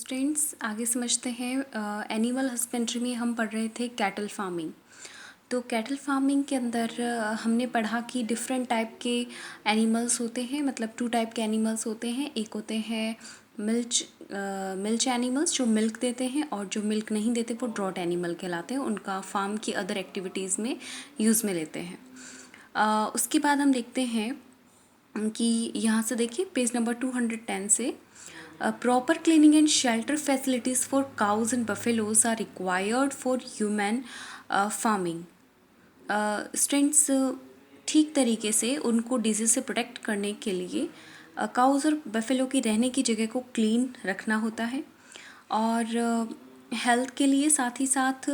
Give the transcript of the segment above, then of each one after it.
Students आगे समझते हैं। एनिमल हस्बेंड्री में हम पढ़ रहे थे कैटल फार्मिंग। तो कैटल फार्मिंग के अंदर हमने पढ़ा कि डिफरेंट टाइप के एनिमल्स होते हैं, मतलब 2 टाइप के एनिमल्स होते हैं। एक होते हैं मिल्च एनिमल्स जो मिल्क देते हैं, और जो मिल्क नहीं देते वो ड्रॉट एनिमल कहलाते हैं। उनका फार्म की अदर एक्टिविटीज़ में यूज़ में लेते हैं। उसके बाद हम देखते हैं कि यहाँ से देखिए पेज नंबर 210 से proper cleaning and shelter facilities for cows and buffaloes are required for human farming. Students ठीक तरीके से उनको डिजीज़ से प्रोटेक्ट करने के लिए काउज और बफेलो की रहने की जगह को क्लीन रखना होता है, और हेल्थ के लिए साथ ही साथ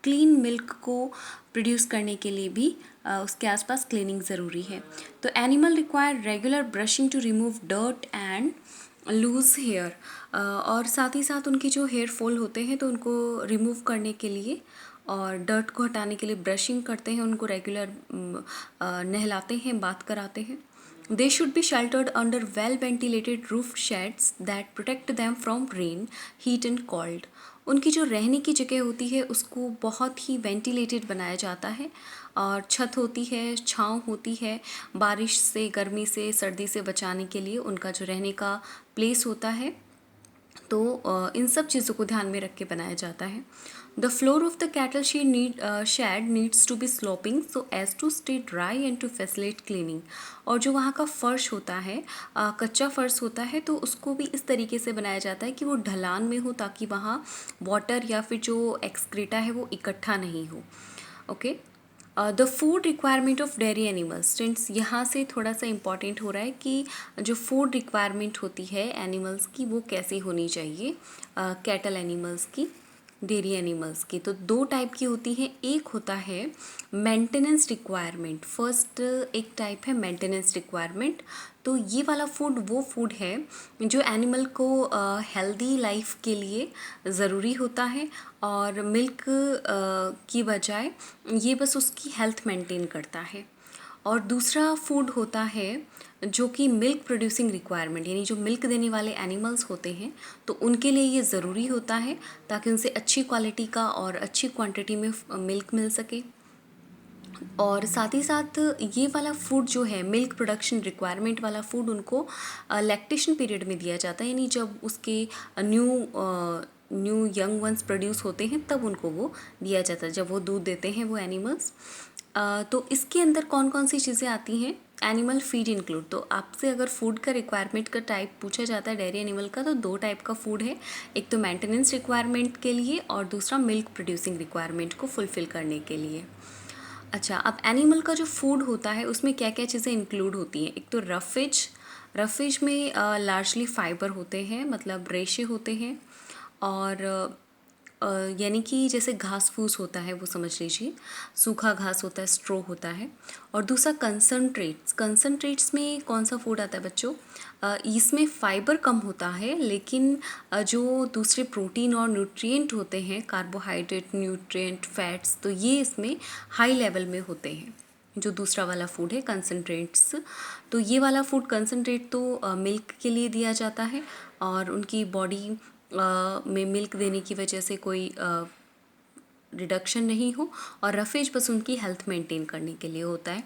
क्लीन मिल्क को प्रोड्यूस करने के लिए भी उसके आसपास क्लीनिंग ज़रूरी है। तो animal require regular brushing to remove dirt and loose hair, और साथ ही साथ उनके जो हेयर फॉल होते हैं तो उनको रिमूव करने के लिए और डर्ट को हटाने के लिए ब्रशिंग करते हैं, उनको रेगुलर नहलाते हैं, बात कराते हैं। They should be sheltered under well ventilated roof shades that protect them from rain, heat and cold. उनकी जो रहने की जगह होती है उसको बहुत ही वेंटिलेटेड बनाया जाता है, और छत होती है, छांव होती है, बारिश से, गर्मी से, सर्दी से बचाने के लिए उनका जो रहने का प्लेस होता है। तो इन सब चीज़ों को ध्यान में रख के बनाया जाता है। The floor of the cattle shed needs to be sloping so as to stay dry and to facilitate cleaning. और जो वहाँ का फर्श होता है, कच्चा फर्श होता है, तो उसको भी इस तरीके से बनाया जाता है कि वो ढलान में हो, ताकि वहाँ वाटर या फिर जो एक्सक्रीटा है वो इकट्ठा नहीं हो। Okay. The food requirement of dairy animals. Students यहाँ से थोड़ा सा इम्पॉर्टेंट हो रहा है कि जो फूड रिक्वायरमेंट होती है एनिमल्स की वो कैसी होनी चाहिए कैटल एनिमल्स की, डेयरी एनिमल्स की। तो 2 टाइप की होती है। एक होता है मेंटेनेंस रिक्वायरमेंट। फर्स्ट एक टाइप है मेंटेनेंस रिक्वायरमेंट। तो ये वाला फूड वो फूड है जो एनिमल को हेल्दी लाइफ के लिए ज़रूरी होता है, और मिल्क की बजाय ये बस उसकी हेल्थ मेंटेन करता है। और दूसरा फूड होता है जो कि मिल्क प्रोड्यूसिंग रिक्वायरमेंट, यानी जो मिल्क देने वाले एनिमल्स होते हैं तो उनके लिए ये ज़रूरी होता है, ताकि उनसे अच्छी क्वालिटी का और अच्छी क्वांटिटी में मिल्क मिल सके। और साथ ही साथ ये वाला फूड जो है मिल्क प्रोडक्शन रिक्वायरमेंट वाला फूड उनको लैक्टेशन पीरियड में दिया जाता है, यानी जब उसके न्यू यंग वंस प्रोड्यूस होते हैं तब उनको वो दिया जाता है, जब वो दूध देते हैं वो एनिमल्स। तो इसके अंदर कौन कौन सी चीज़ें आती हैं? Animal feed include. तो आपसे अगर फूड का रिक्वायरमेंट का टाइप पूछा जाता है डेयरी एनिमल का, तो 2 टाइप का फूड है। एक तो मेंटेनेंस रिक्वायरमेंट के लिए, और दूसरा मिल्क प्रोड्यूसिंग रिक्वायरमेंट को फुलफ़िल करने के लिए। अच्छा, अब एनिमल का जो फूड होता है उसमें क्या क्या चीज़ें इंक्लूड होती हैं? एक तो रफेज में लार्जली फाइबर होते हैं, मतलब रेशे होते हैं, और यानी कि जैसे घास फूस होता है वो समझ लीजिए, सूखा घास होता है, स्ट्रो होता है। और दूसरा कंसनट्रेट्स में कौन सा फूड आता है बच्चों? इसमें फाइबर कम होता है, लेकिन जो दूसरे प्रोटीन और न्यूट्रिएंट होते हैं, कार्बोहाइड्रेट, न्यूट्रिएंट, फैट्स, तो ये इसमें हाई लेवल में होते हैं। जो दूसरा वाला फूड है कंसनट्रेट्स, तो ये वाला फूड कंसनट्रेट तो मिल्क के लिए दिया जाता है, और उनकी बॉडी में मिल्क देने की वजह से कोई रिडक्शन नहीं हो, और रफेज बस उनकी हेल्थ मेंटेन करने के लिए होता है।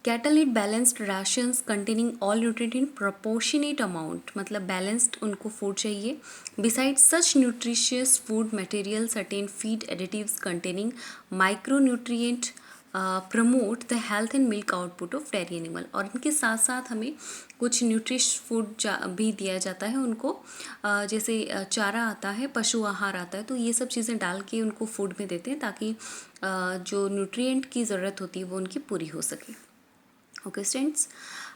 Cattle eat balanced rations containing all nutrient in proportionate amount, मतलब बैलेंस्ड उनको फूड चाहिए। Beside such nutritious food material certain feed additives containing micro nutrient promote the health and milk output of dairy animal. और इनके साथ साथ हमें कुछ न्यूट्रिश food भी दिया जाता है उनको, जैसे चारा आता है, पशु आहार आता है, तो ये सब चीज़ें डाल के उनको फूड में देते हैं, ताकि जो न्यूट्रिएंट की ज़रूरत होती है वो उनकी पूरी हो सके। ओके स्टूडेंट्स,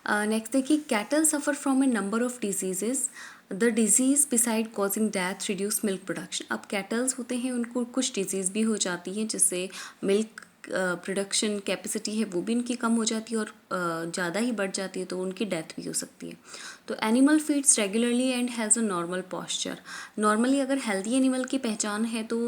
नेक्स्ट देखिए, cattle suffer from A number of diseases. The disease beside causing death reduce milk production. अब कैटल्स होते हैं उनको कुछ डिजीज़ भी हो जाती हैं, जिससे मिल्क प्रोडक्शन कैपेसिटी है वो भी इनकी कम हो जाती है, और ज़्यादा ही बढ़ जाती है तो उनकी डेथ भी हो सकती है। तो animal feeds regularly and has a normal posture. Normally अगर हेल्दी एनिमल की पहचान है तो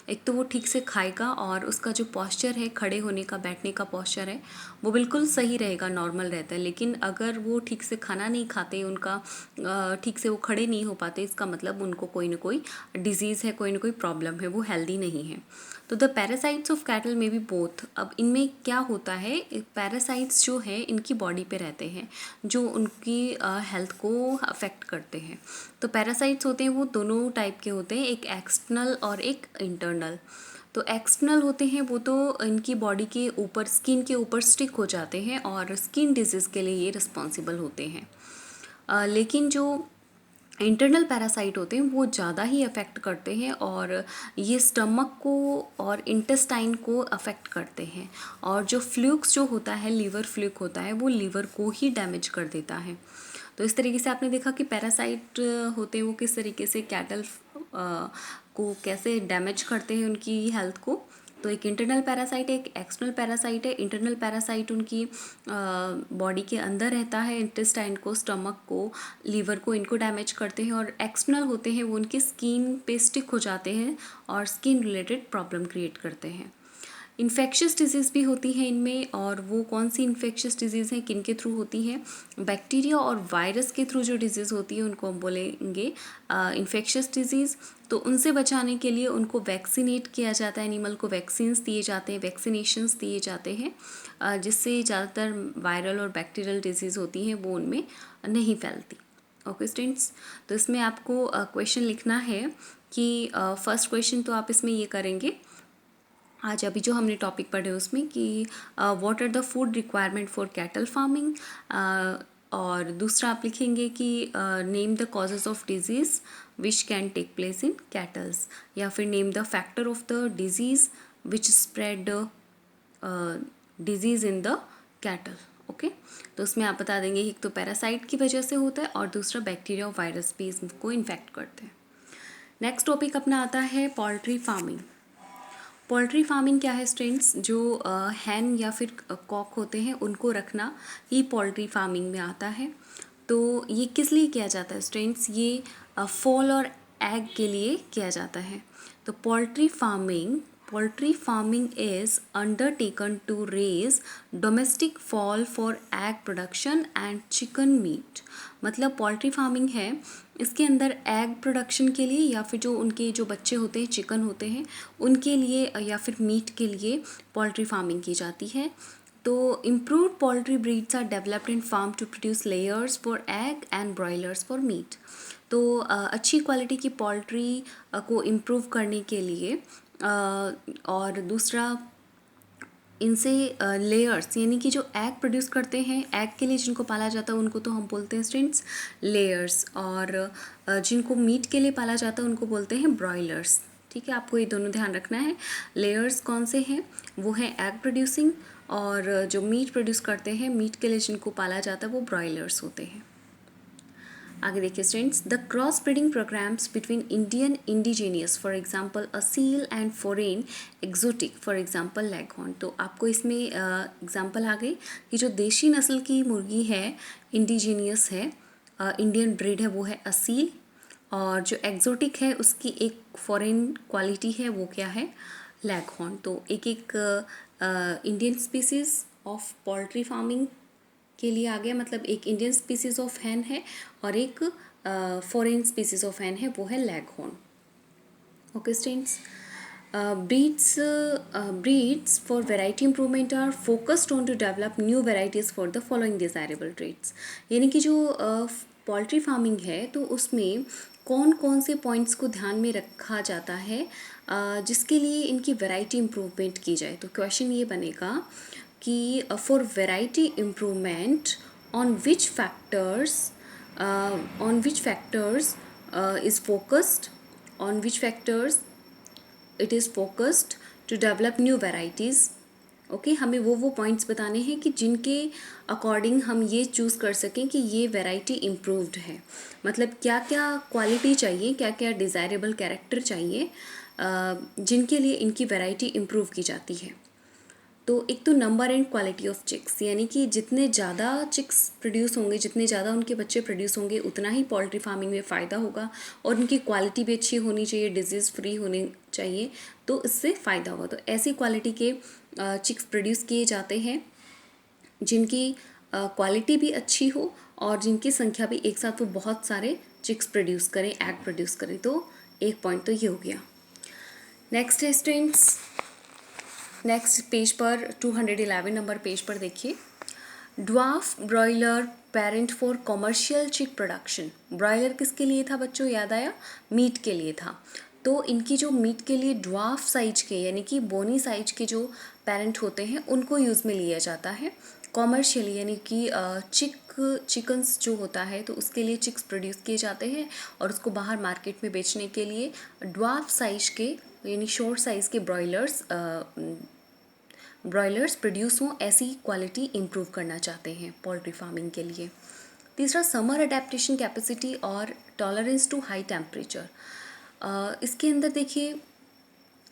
एक तो वो ठीक से खाएगा और उसका जो पॉस्चर है, खड़े होने का, बैठने का पॉस्चर है, वो बिल्कुल सही रहेगा, नॉर्मल रहता है। लेकिन अगर वो ठीक से खाना नहीं खाते, उनका ठीक से वो खड़े नहीं हो पाते, इसका मतलब उनको कोई ना कोई डिजीज़ है, कोई ना कोई प्रॉब्लम है, वो हेल्दी नहीं है। तो द पैरासाइट्स ऑफ कैटल में भी बोथ। अब इनमें क्या होता है, पैरासाइट्स जो है इनकी बॉडी पे रहते हैं, जो उनकी हेल्थ को अफेक्ट करते हैं। तो पैरासाइट्स होते हैं वो दोनों टाइप के होते हैं, एक एक्सटर्नल और एक इंटरनल। तो एक्सटर्नल होते हैं वो तो इनकी बॉडी के ऊपर, स्किन के ऊपर स्टिक हो जाते हैं और स्किन डिजीज़ के लिए ये रिस्पॉन्सिबल होते हैं। लेकिन जो इंटरनल पैरासाइट होते हैं वो ज़्यादा ही अफेक्ट करते हैं और ये स्टमक को और इंटेस्टाइन को अफेक्ट करते हैं। और जो फ्लूक्स जो होता है, लीवर फ्लूक होता है, वो लीवर को ही डैमेज कर देता है। तो इस तरीके से आपने देखा कि पैरासाइट होते हैं वो किस तरीके से कैटल को कैसे डैमेज करते हैं उनकी हेल्थ को। तो एक इंटरनल पैरासाइट है, एक एक्सटर्नल पैरासाइट है। इंटरनल पैरासाइट उनकी बॉडी के अंदर रहता है, इंटेस्टाइन को, स्टमक को, लीवर को, इनको डैमेज करते हैं। और एक्सटर्नल होते हैं वो उनकी स्किन पे स्टिक हो जाते हैं और स्किन रिलेटेड प्रॉब्लम क्रिएट करते हैं। इन्फेक्शियस डिजीज़ भी होती है इनमें, और वो कौन सी इन्फेक्शियस डिजीज़ हैं, किन के थ्रू होती हैं? बैक्टीरिया और वायरस के थ्रू जो डिजीज़ होती है उनको हम बोलेंगे इन्फेक्शियस डिजीज़। तो उनसे बचाने के लिए उनको वैक्सीनेट किया जाता है, एनिमल को वैक्सीन्स दिए जाते हैं, वैक्सीनेशंस दिए जाते हैं, जिससे ज़्यादातर वायरल और बैक्टीरियल डिजीज़ होती हैं वो उनमें नहीं फैलती। ओके स्टूडेंट्स, तो इसमें आपको क्वेश्चन लिखना है कि फर्स्ट क्वेश्चन तो आप इसमें ये करेंगे आज अभी जो हमने टॉपिक पढ़े उसमें कि what are the food requirement for cattle farming, और दूसरा आप लिखेंगे कि name the causes of disease which can take place in cattles, या फिर name the factor of the disease which spread disease in the cattle. Okay, तो उसमें आप बता देंगे एक तो पैरासाइट की वजह से होता है और दूसरा बैक्टीरिया और वायरस भी इसको इन्फेक्ट करते हैं। नेक्स्ट टॉपिक अपना आता है पोल्ट्री फार्मिंग। पोल्ट्री फार्मिंग क्या है स्टूडेंट्स? जो हैन या फिर कॉक होते हैं उनको रखना ही पोल्ट्री फार्मिंग में आता है। तो ये किस लिए किया जाता है स्टूडेंट्स? ये फॉल और एग के लिए किया जाता है। तो poultry farming is undertaken to raise domestic fowl for egg production and chicken meat. मतलब पोल्ट्री फार्मिंग है, इसके अंदर एग प्रोडक्शन के लिए या फिर जो उनके जो बच्चे होते हैं, चिकन होते हैं, उनके लिए या फिर मीट के लिए पोल्ट्री फार्मिंग की जाती है। तो improved poultry breeds are developed in farm to produce layers for egg and broilers for meat. तो अच्छी क्वालिटी की पोल्ट्री को इम्प्रूव करने के लिए और दूसरा इनसे लेयर्स, यानी कि जो एग प्रोड्यूस करते हैं, एग के लिए जिनको पाला जाता है उनको तो हम बोलते हैं स्टूडेंट्स लेयर्स, और जिनको मीट के लिए पाला जाता है उनको बोलते हैं ब्रॉयलर्स। ठीक है, आपको ये दोनों ध्यान रखना है। लेयर्स कौन से हैं? वो हैं एग प्रोड्यूसिंग, और जो मीट प्रोड्यूस करते हैं, मीट के लिए जिनको पाला जाता है वो ब्रॉयलर्स होते हैं। आगे देखिए students, the cross breeding programs between Indian indigenous for example Aseel and foreign exotic for example leghorn. तो आपको इसमें एग्जांपल आ गई कि जो देशी नस्ल की मुर्गी है, इंडिजीनियस है, इंडियन ब्रीड है, वो है असील, और जो एक्जोटिक है उसकी एक फॉरेन क्वालिटी है, वो क्या है? लेगहॉर्न। तो एक एक Indian species of poultry farming के लिए आ गया, मतलब एक इंडियन स्पीसीज ऑफ हैन है और एक फॉरेन स्पीसीज ऑफ हैन है, वो है leghorn. Okay students, breeds for variety improvement are focused on to develop new varieties for the following desirable traits। यानी कि जो पोल्ट्री फार्मिंग है तो उसमें कौन कौन से पॉइंट्स को ध्यान में रखा जाता है जिसके लिए इनकी वैरायटी इम्प्रूवमेंट की जाए। तो क्वेश्चन ये बनेगा कि for variety improvement on which factors is focused, on which factors it is focused to develop new varieties। Okay, हमें वो पॉइंट्स बताने हैं कि जिनके अकॉर्डिंग हम ये चूज़ कर सकें कि ये वैरायटी इम्प्रूव्ड है। मतलब क्या क्या क्वालिटी चाहिए, क्या क्या डिज़ायरेबल कैरेक्टर चाहिए जिनके लिए इनकी वैरायटी इम्प्रूव की जाती है। तो एक तो number and quality of chicks, यानी कि जितने ज़्यादा चिक्स प्रोड्यूस होंगे, जितने ज़्यादा उनके बच्चे प्रोड्यूस होंगे, उतना ही पोल्ट्री फार्मिंग में फ़ायदा होगा। और उनकी क्वालिटी भी अच्छी होनी चाहिए, डिजीज़ फ्री होनी चाहिए, तो इससे फ़ायदा होगा। तो ऐसी क्वालिटी के चिक्स प्रोड्यूस किए जाते हैं जिनकी क्वालिटी भी अच्छी हो और जिनकी संख्या भी एक साथ वो बहुत सारे चिक्स प्रोड्यूस करें, एग प्रोड्यूस करें। तो एक पॉइंट तो ये हो गया। नेक्स्ट है स्टूडेंट्स, नेक्स्ट पेज पर 211 नंबर पेज पर देखिए, dwarf broiler parent for commercial चिक प्रोडक्शन। ब्रॉयलर किसके लिए था बच्चों, याद आया, मीट के लिए था। तो इनकी जो मीट के लिए ड्वार्फ साइज के यानी कि बोनी साइज के जो पेरेंट होते हैं उनको यूज़ में लिया जाता है। कॉमर्शियली यानी कि चिकन्स जो होता है तो उसके लिए चिक्स प्रोड्यूस किए जाते हैं और उसको बाहर मार्केट में बेचने के लिए ड्वार्फ साइज के यानी शॉर्ट साइज़ के ब्रॉयलर्स प्रोड्यूस हों, ऐसी क्वालिटी इम्प्रूव करना चाहते हैं पोल्ट्री फार्मिंग के लिए। तीसरा, समर अडेप्टेशन कैपेसिटी और टॉलरेंस टू हाई टेम्परेचर। इसके अंदर देखिए,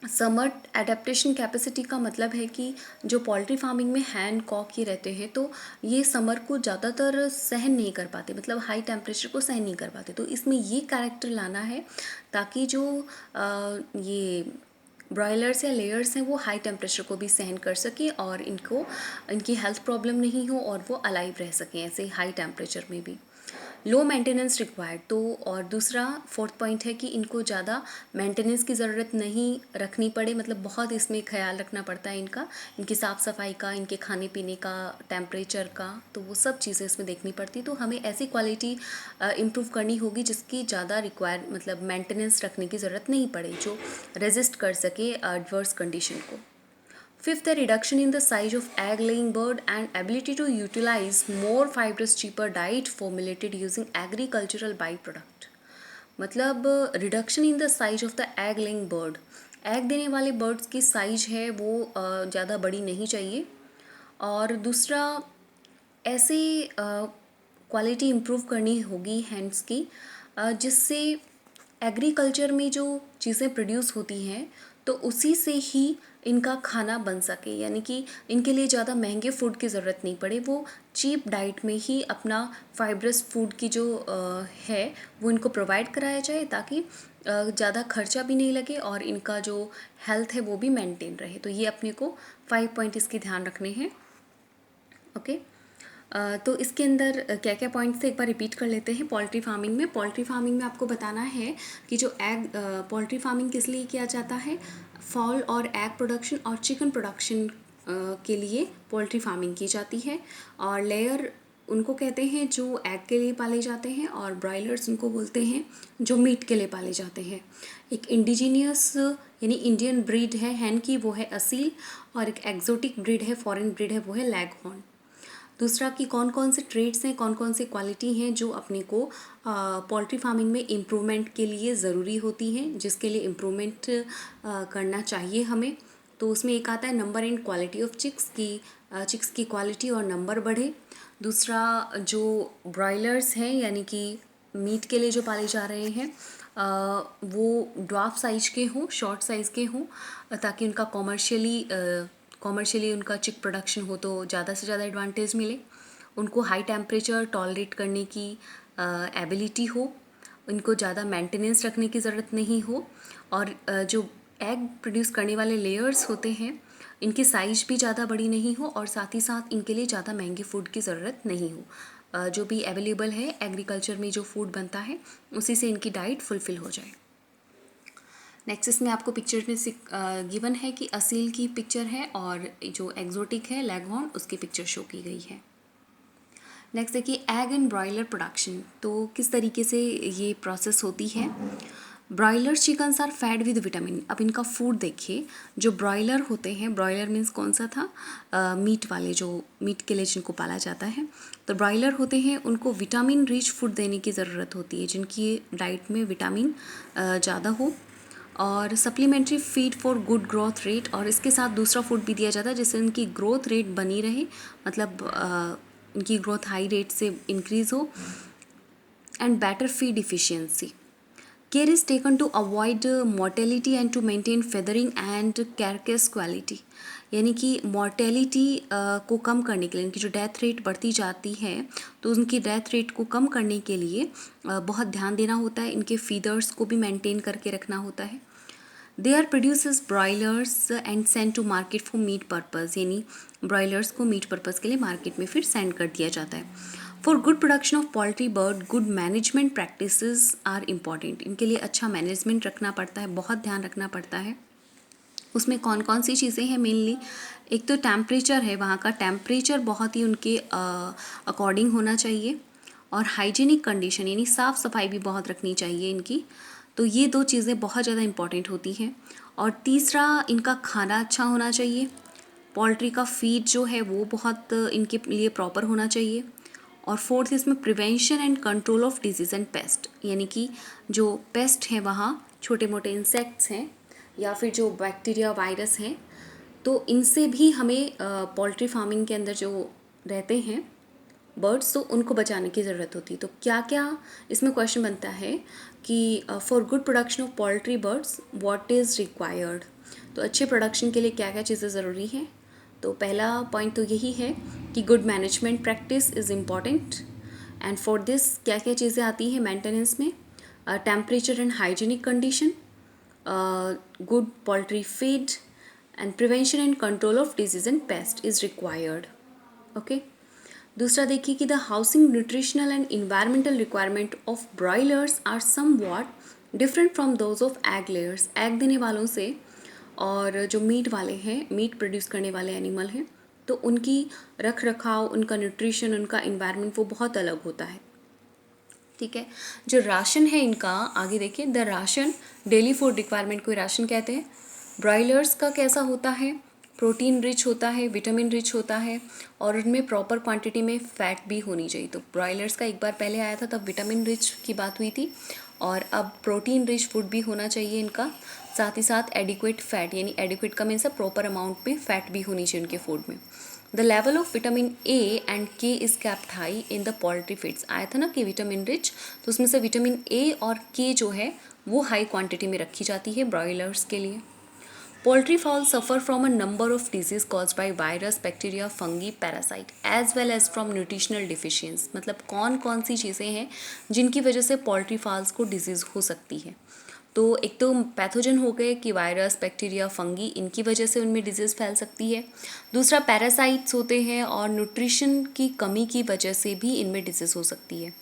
समर एडेप्टेशन कैपेसिटी का मतलब है कि जो पोल्ट्री फार्मिंग में हैंड कॉक ये रहते हैं तो ये समर को ज़्यादातर सहन नहीं कर पाते, मतलब हाई टेम्परेचर को सहन नहीं कर पाते। तो इसमें ये कैरेक्टर लाना है ताकि जो ये ब्रॉयलर्स या लेयर्स हैं वो हाई टेम्परेचर को भी सहन कर सकें और इनकी हेल्थ प्रॉब्लम नहीं हो और वो अलाइव रह सकें ऐसे हाई टेम्परेचर में भी। लो मेंटेनेंस रिक्वायर्ड, तो और दूसरा फोर्थ पॉइंट है कि इनको ज़्यादा मेंटेनेंस की ज़रूरत नहीं रखनी पड़े, मतलब बहुत इसमें ख्याल रखना पड़ता है इनकी साफ़ सफाई का, इनके खाने पीने का, टेम्परेचर का, तो वो सब चीज़ें इसमें देखनी पड़ती। तो हमें ऐसी क्वालिटी इम्प्रूव करनी होगी जिसकी ज़्यादा मतलब मेंटेनेंस रखने की ज़रूरत नहीं पड़े, जो रेजिस्ट कर सके एडवर्स कंडीशन को। Fifth, a reduction in the size of egg-laying bird and ability to utilize more fibrous, cheaper diet formulated using agricultural byproduct. मतलब reduction in the size of the egg laying bird, egg देने वाले birds की size है वो ज़्यादा बड़ी नहीं चाहिए। और दूसरा, ऐसे क्वालिटी इम्प्रूव करनी होगी हैंड्स की जिससे एग्रीकल्चर में जो चीज़ें प्रोड्यूस होती हैं तो उसी से ही इनका खाना बन सके, यानी कि इनके लिए ज़्यादा महंगे फूड की ज़रूरत नहीं पड़े, वो चीप डाइट में ही अपना फाइब्रस फूड की जो है वो इनको प्रोवाइड कराया जाए ताकि ज़्यादा खर्चा भी नहीं लगे और इनका जो हेल्थ है वो भी मेंटेन रहे। तो ये अपने को 5 पॉइंट इसके ध्यान रखने हैं। ओके, तो इसके अंदर क्या क्या पॉइंट्स थे एक बार रिपीट कर लेते हैं। पोल्ट्री फार्मिंग में आपको बताना है कि जो पोल्ट्री फार्मिंग किस लिए किया जाता है, फॉल और एग प्रोडक्शन और चिकन प्रोडक्शन के लिए पोल्ट्री फार्मिंग की जाती है। और लेयर उनको कहते हैं जो एग के लिए पाले जाते हैं और ब्रॉयलर्स उनको बोलते हैं जो मीट के लिए पाले जाते हैं। एक इंडिजीनियस यानी इंडियन ब्रीड है हैन की, वो है असील, और एक एक्जोटिक ब्रीड है, फॉरेन ब्रीड है, वो है लैगहॉर्न। दूसरा कि कौन कौन से ट्रेड्स हैं, कौन कौन से क्वालिटी हैं जो अपने को पोल्ट्री फार्मिंग में इम्प्रूवमेंट के लिए ज़रूरी होती हैं, जिसके लिए इम्प्रूवमेंट करना चाहिए हमें। तो उसमें एक आता है number and quality of chicks की क्वालिटी और नंबर बढ़े। दूसरा, जो ब्रॉयलर्स हैं यानी कि मीट के लिए जो पाले जा रहे हैं वो ड्वार्फ साइज के हों, शॉर्ट साइज़ के हों, ताकि उनका कॉमर्शियली उनका चिक प्रोडक्शन हो तो ज़्यादा से ज़्यादा एडवांटेज मिले। उनको हाई टेम्परेचर टॉलरेट करने की एबिलिटी हो, उनको ज़्यादा मेंटेनेंस रखने की ज़रूरत नहीं हो, और जो एग प्रोड्यूस करने वाले लेयर्स होते हैं इनकी साइज भी ज़्यादा बड़ी नहीं हो और साथ ही साथ इनके लिए ज़्यादा महंगे फूड की ज़रूरत नहीं हो। जो भी अवेलेबल है एग्रीकल्चर में जो फूड बनता है उसी से इनकी डाइट फुलफ़िल हो जाए। नेक्स्ट इसमें आपको पिक्चर में गिवन है कि असील की पिक्चर है और जो एक्जोटिक है लैगहॉर्न उसकी पिक्चर शो की गई है। नेक्स्ट देखिए एग एंड ब्रॉयलर प्रोडक्शन, तो किस तरीके से ये प्रोसेस होती है। Broiler chickens are fed with vitamin. अब इनका फूड देखिए, जो ब्रॉयलर होते हैं, ब्रॉयलर मीन्स कौन सा था, मीट वाले, जो मीट के लिए जिनको पाला जाता है, तो ब्रॉयलर होते हैं उनको विटामिन रिच फूड देने की ज़रूरत होती है जिनकी डाइट में विटामिन ज़्यादा हो, और supplementary feed for good growth rate, और इसके साथ दूसरा फूड भी दिया जाता है जिससे उनकी ग्रोथ रेट बनी रहे, मतलब उनकी ग्रोथ हाई रेट से इंक्रीज़ हो, and better feed efficiency. Care is taken to avoid mortality and to maintain feathering and carcass quality, यानी कि मॉर्टेलिटी को कम करने के लिए, इनकी जो डेथ रेट बढ़ती जाती है तो उनकी डेथ रेट को कम करने के लिए बहुत ध्यान देना होता है, इनके फीदर्स को भी मेंटेन करके रखना होता है। They are produces broilers and send to market for meat purpose, यानी ब्रॉयलर्स को मीट पर्पज़ के लिए मार्केट में फिर सेंड कर दिया जाता है। For good production of poultry bird good management practices are important, इनके लिए अच्छा मैनेजमेंट रखना पड़ता है, बहुत ध्यान रखना पड़ता है। उसमें कौन कौन सी चीज़ें हैं मेनली, एक तो टेम्परेचर है, वहाँ का टेम्परेचर बहुत ही उनके अकॉर्डिंग होना चाहिए, और हाइजीनिक कंडीशन यानी साफ़ सफाई भी बहुत रखनी चाहिए इनकी। तो ये दो चीज़ें बहुत ज़्यादा इंपॉर्टेंट होती हैं। और तीसरा, इनका खाना अच्छा होना चाहिए, पोल्ट्री का फीड जो है वो बहुत इनके लिए प्रॉपर होना चाहिए। और फोर्थ, इसमें prevention and control of disease and paste, यानी कि जो पेस्ट हैं वहाँ छोटे मोटे इंसेक्ट्स हैं या फिर जो बैक्टीरिया वायरस हैं, तो इनसे भी हमें पोल्ट्री फार्मिंग के अंदर जो रहते हैं बर्ड्स, तो उनको बचाने की ज़रूरत होती है। तो क्या क्या इसमें क्वेश्चन बनता है कि for good production of poultry birds what is required, तो अच्छे प्रोडक्शन के लिए क्या क्या चीज़ें ज़रूरी हैं। तो पहला पॉइंट तो यही है कि good management practice is important, and for this क्या क्या चीज़ें आती हैं मेंटेनेंस में, temperature and hygienic condition, good poultry feed, and prevention and control of disease and pest is required. Okay. दूसरा देखिए कि the housing nutritional and environmental requirement of broilers are somewhat different from those of egg layers, egg देने वालों से और जो meet वाले हैं, मीट प्रोड्यूस करने वाले एनिमल हैं, तो उनकी रख रखाव, उनका न्यूट्रिशन, उनका इन्वायरमेंट वो बहुत अलग होता है। ठीक है। जो राशन है इनका, आगे देखिए, the ration daily food requirement को राशन कहते हैं। ब्रॉयलर्स का कैसा होता है, प्रोटीन रिच होता है, विटामिन रिच होता है, और उनमें प्रॉपर क्वांटिटी में फैट भी होनी चाहिए। तो ब्रॉयलर्स का एक बार पहले आया था तब विटामिन रिच की बात हुई थी, और अब प्रोटीन रिच फूड भी होना चाहिए इनका, साथ ही साथ एडिक्वेट फैट, यानी एडिक्वेट का मीन्स प्रॉपर अमाउंट में फैट भी होनी चाहिए उनके फूड में। The level of vitamin A and K is kept high in the poultry feeds, आया था ना कि विटामिन रिच, तो उसमें से विटामिन ए और के जो है वो हाई क्वांटिटी में रखी जाती है ब्रॉयलर्स के लिए। Poultry fowl suffer from a number of disease caused by virus, bacteria, fungi, parasite as well as from nutritional deficiencies, मतलब कौन कौन सी चीज़ें हैं जिनकी वजह से पोल्ट्री फाउल्स को डिजीज़ हो सकती है। तो एक तो पैथोजन हो गए कि वायरस, बैक्टीरिया, फंगी, इनकी वजह से उनमें डिजीज़ फैल सकती है। दूसरा पैरासाइट्स होते हैं, और न्यूट्रिशन की कमी की वजह से भी इनमें डिजीज़ हो सकती है।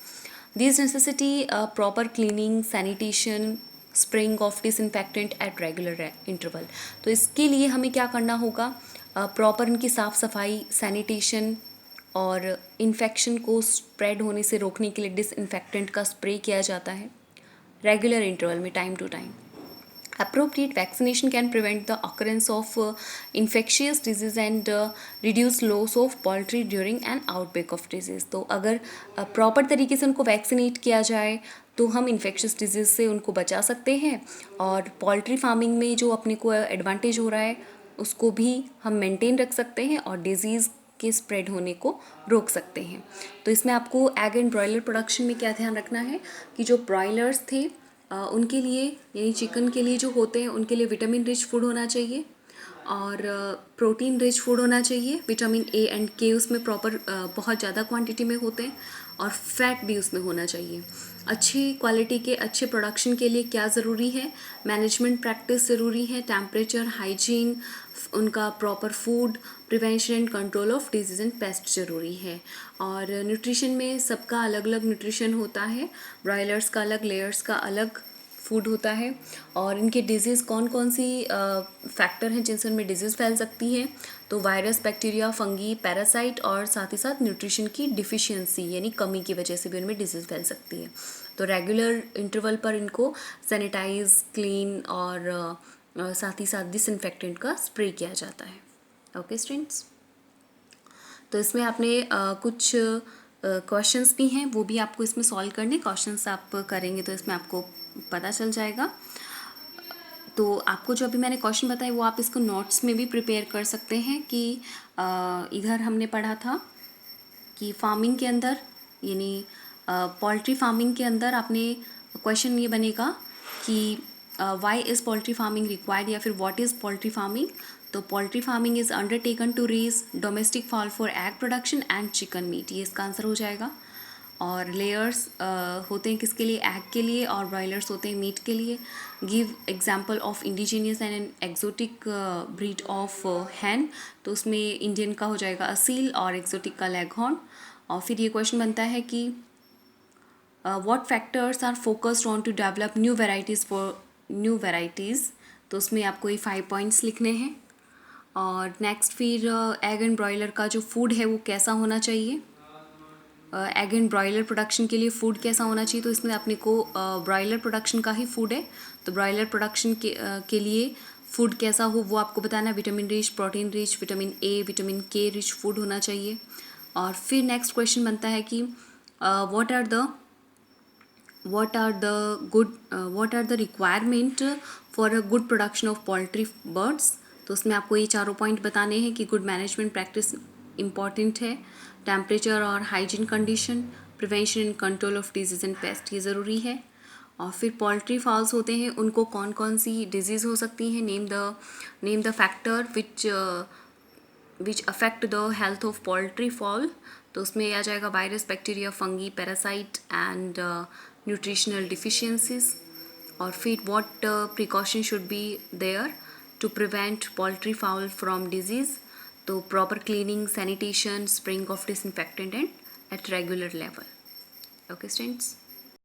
This necessity proper cleaning, sanitation, spraying of disinfectant at regular interval, तो इसके लिए हमें क्या करना होगा, प्रॉपर इनकी साफ़ सफाई, सैनिटेशन, और इन्फेक्शन को स्प्रेड होने से रोकने के लिए डिसइंफेक्टेंट का स्प्रे किया जाता है रेगुलर इंटरवल में, time to time. Appropriate vaccination can prevent the occurrence of infectious disease and reduce loss of poultry during an outbreak of disease। तो अगर प्रॉपर तरीके से उनको वैक्सीनेट किया जाए तो हम इन्फेक्शियस डिजीज़ से उनको बचा सकते हैं, और पोल्ट्री फार्मिंग में जो अपने को एडवांटेज हो रहा है उसको भी हम मेंटेन रख सकते हैं, और डिजीज़ के स्प्रेड होने को रोक सकते हैं। तो इसमें आपको एग एंड ब्रॉयलर प्रोडक्शन में क्या ध्यान रखना है कि जो ब्रॉयलर्स थे उनके लिए, यानी चिकन के लिए जो होते हैं उनके लिए विटामिन रिच फूड होना चाहिए, और प्रोटीन रिच फूड होना चाहिए, विटामिन ए एंड के उसमें प्रॉपर बहुत ज़्यादा क्वांटिटी में होते हैं, और फैट भी उसमें होना चाहिए। अच्छी क्वालिटी के अच्छे प्रोडक्शन के लिए क्या ज़रूरी है, मैनेजमेंट प्रैक्टिस ज़रूरी है, टेम्परेचर, हाइजीन, उनका proper food, prevention and control of disease and paste ज़रूरी है। और न्यूट्रिशन में सबका अलग अलग न्यूट्रिशन होता है, ब्रॉयलर्स का अलग, लेयर्स का अलग फूड होता है, और इनके डिजीज़ कौन कौन सी फैक्टर हैं जिनसे उनमें डिजीज़ फैल सकती है, तो वायरस, बैक्टीरिया, फंगी, पैरासाइट, और साथ ही साथ न्यूट्रिशन की डिफिशियंसी यानी कमी की वजह से भी उनमें डिजीज़ फैल सकती है। तो रेगुलर इंटरवल पर इनको सैनिटाइज, क्लीन, और साथ ही साथ डिसइंफेक्टेंट का स्प्रे किया जाता है। ओके स्टूडेंट्स, तो इसमें आपने कुछ क्वेश्चंस भी हैं, वो भी आपको इसमें सॉल्व करने, क्वेश्चंस आप करेंगे तो इसमें आपको पता चल जाएगा। तो आपको जो अभी मैंने क्वेश्चन बताए वो आप इसको नोट्स में भी प्रिपेयर कर सकते हैं कि इधर हमने पढ़ा था कि फार्मिंग के अंदर, यानी पोल्ट्री फार्मिंग के अंदर आपने क्वेश्चन ये बनेगा कि why is poultry farming required या फिर व्हाट इज़ पोल्ट्री फार्मिंग। तो poultry farming is undertaken to raise domestic fowl for egg production and chicken meat, ये इसका आंसर हो जाएगा। और लेयर्स होते हैं किसके लिए, एग के लिए, और ब्रॉयलर्स होते हैं मीट के लिए। Give example of indigenous and an exotic breed of hen, तो उसमें इंडियन का हो जाएगा असील और एक्जोटिक का लेगहॉर्न। और फिर ये क्वेश्चन बनता है कि what factors are focused on to develop new varieties for new varieties, तो उसमें आपको ये 5 पॉइंट्स लिखने हैं। और नेक्स्ट फिर एग एंड ब्रॉयलर का जो फूड है वो कैसा होना चाहिए, एग एंड ब्रॉयलर प्रोडक्शन के लिए फूड कैसा होना चाहिए। तो इसमें अपने को ब्रॉयलर प्रोडक्शन का ही फूड है, तो ब्रॉयलर प्रोडक्शन के लिए फूड कैसा हो वो आपको बताना है। Vitamin rich, protein rich, vitamin A, vitamin K rich food होना चाहिए। और फिर नेक्स्ट क्वेश्चन बनता है कि what are the requirement for a good production of poultry birds, तो उसमें आपको ये चारों पॉइंट बताने हैं कि गुड मैनेजमेंट प्रैक्टिस इम्पॉर्टेंट है, टेम्परेचर और hygiene condition, prevention and control of disease and pest, ये ज़रूरी है। और फिर पोल्ट्री फाउल्स होते हैं, उनको कौन कौन सी डिजीज़ हो सकती हैं, name the factor which affect the health of poultry fowl, तो उसमें आ जाएगा virus, bacteria, fungi, parasite and nutritional deficiencies. और फिर what precaution should be there to prevent poultry fowl from disease, तो proper cleaning, sanitation, spraying of disinfectant and at regular level. Okay students.